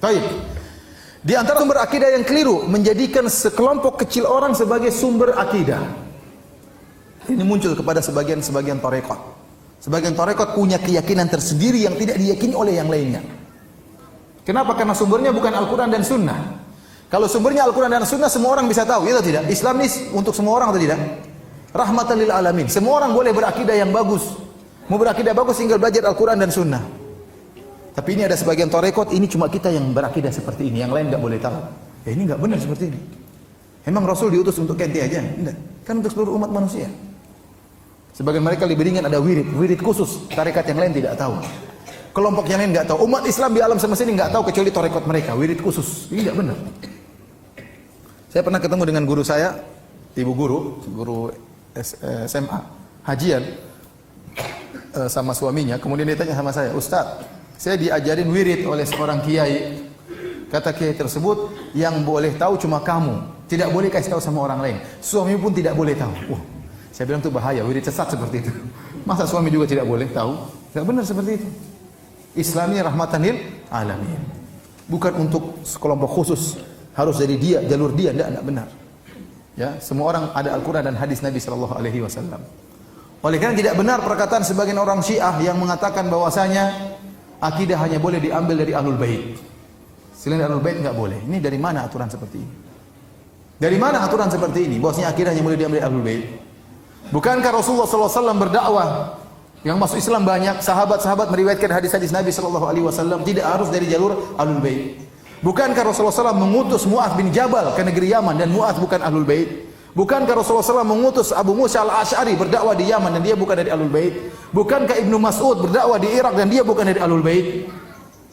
Baik. Di antara sumber akidah yang keliru, menjadikan sekelompok kecil orang sebagai sumber akidah. Ini muncul kepada sebagian tarekat. Sebagian tarekat punya keyakinan tersendiri yang tidak diyakini oleh yang lainnya. Kenapa? Karena sumbernya bukan Al-Quran dan Sunnah. Kalau sumbernya Al-Quran dan Sunnah, semua orang bisa tahu, ya atau tidak? Islam ini untuk semua orang atau tidak? Rahmatan lil alamin. Semua orang boleh berakidah yang bagus. Mau berakidah bagus tinggal belajar Al-Quran dan Sunnah. Tapi ini ada sebagian tarekat, ini cuma kita yang berakidah seperti ini, yang lain enggak boleh tahu. Ya ini enggak benar seperti ini. Emang Rasul diutus untuk ente aja? Enggak. Kan untuk seluruh umat manusia. Sebagian mereka lebih ringan ada wirid khusus, tarekat yang lain tidak tahu. Kelompok yang lain enggak tahu. Umat Islam di alam semesta ini enggak tahu kecuali tarekat mereka, wirid khusus. Ini enggak benar. Saya pernah ketemu dengan guru saya, ibu guru SMA, hajian sama suaminya, kemudian dia tanya sama saya, "Ustaz, saya diajarin wirid oleh seorang kiai. Kata kiai tersebut, yang boleh tahu cuma kamu, tidak boleh kasih tahu sama orang lain. Suami pun tidak boleh tahu." Saya bilang itu bahaya, wirid sesat seperti itu. Masa suami juga tidak boleh tahu? Tidak benar seperti itu. Islamnya rahmatan lil alamin. Bukan untuk sekelompok khusus, harus dari dia, jalur dia, tidak benar. Ya, semua orang ada Al-Quran dan hadis Nabi sallallahu alaihi wasallam. Oleh karena tidak benar perkataan sebagian orang Syiah yang mengatakan bahwasanya akidah hanya boleh diambil dari Ahlul Bait. Selain Ahlul Bait enggak boleh. Ini dari mana aturan seperti ini? Dari mana aturan seperti ini? Bahwasanya akidah hanya boleh diambil dari Ahlul Bait. Bukankah Rasulullah sallallahu alaihi wasallam berdakwah yang masuk Islam banyak, sahabat-sahabat meriwayatkan hadis-hadis Nabi sallallahu alaihi wasallam tidak harus dari jalur Ahlul Bait. Bukankah Rasulullah SAW mengutus Mu'adz bin Jabal ke negeri Yaman dan Mu'adz bukan Ahlul Bait? Bukankah Rasulullah SAW mengutus Abu Musa al-Asy'ari berdakwah di Yaman dan dia bukan dari Ahlul Bait? Bukankah Ibnu Mas'ud berdakwah di Irak dan dia bukan dari Ahlul Bait?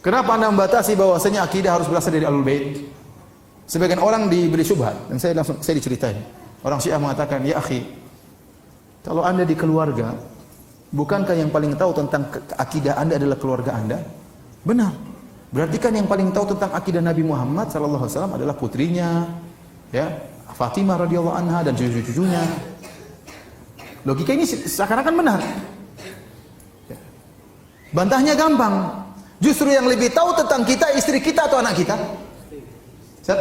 Kenapa Anda membatasi bahwasanya akidah harus berasal dari Ahlul Bait? Sebagian orang diberi syubhat dan saya diceritain. Orang Syiah mengatakan, "Ya akhi, kalau Anda di keluarga, bukankah yang paling tahu tentang akidah Anda adalah keluarga Anda?" Benar. Berarti kan yang paling tahu tentang akidah Nabi Muhammad sallallahu alaihi wasallam adalah putrinya, ya, Fatimah radhiyallahu anha dan cucu-cucunya. Logika ini seakan-akan benar. Bantahnya gampang. Justru yang lebih tahu tentang kita istri kita atau anak kita?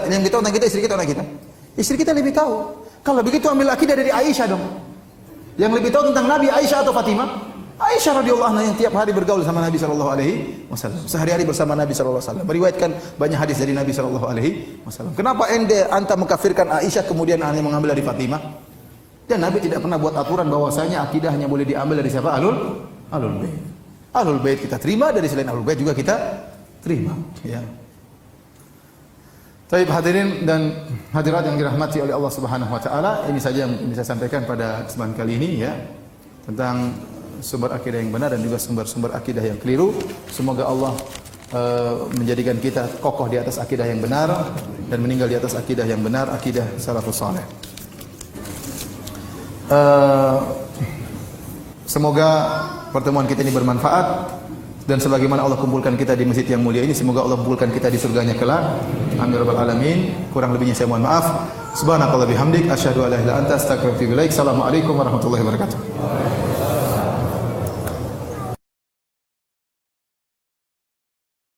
Yang lebih tahu tentang kita istri kita atau anak kita? Istri kita lebih tahu. Kalau begitu ambil akidah dari Aisyah dong. Yang lebih tahu tentang Nabi Aisyah atau Fatimah? Aisyah radhiyallahu anha yang tiap hari bergaul sama Nabi sallallahu alaihi wasallam. Sehari-hari bersama Nabi sallallahu alaihi wasallam. Meriwayatkan banyak hadis dari Nabi sallallahu alaihi wasallam. Kenapa anta mengkafirkan Aisyah kemudian hanya mengambil dari Fatimah? Dan Nabi tidak pernah buat aturan bahwasanya akidah hanya boleh diambil dari siapa? Ahlul Bait. Ahlul Bait kita terima, dari selain Ahlul Bait juga kita terima, ya. Baik hadirin dan hadirat yang dirahmati oleh Allah Subhanahu wa taala, ini saja yang bisa saya sampaikan pada kesempatan kali ini, ya, tentang sumber akidah yang benar dan juga sumber-sumber akidah yang keliru. Semoga Allah menjadikan kita kokoh di atas akidah yang benar dan meninggal di atas akidah yang benar, akidah salafus saleh. Semoga pertemuan kita ini bermanfaat dan sebagaimana Allah kumpulkan kita di masjid yang mulia ini, semoga Allah kumpulkan kita di surganya kelak. Amin rabbal alamin. Kurang lebihnya saya mohon maaf. Subhanakallah bihamdik asyhadu an la ilaha illa anta astaghfiruka wa atubu ilaik. Assalamualaikum warahmatullahi wabarakatuh.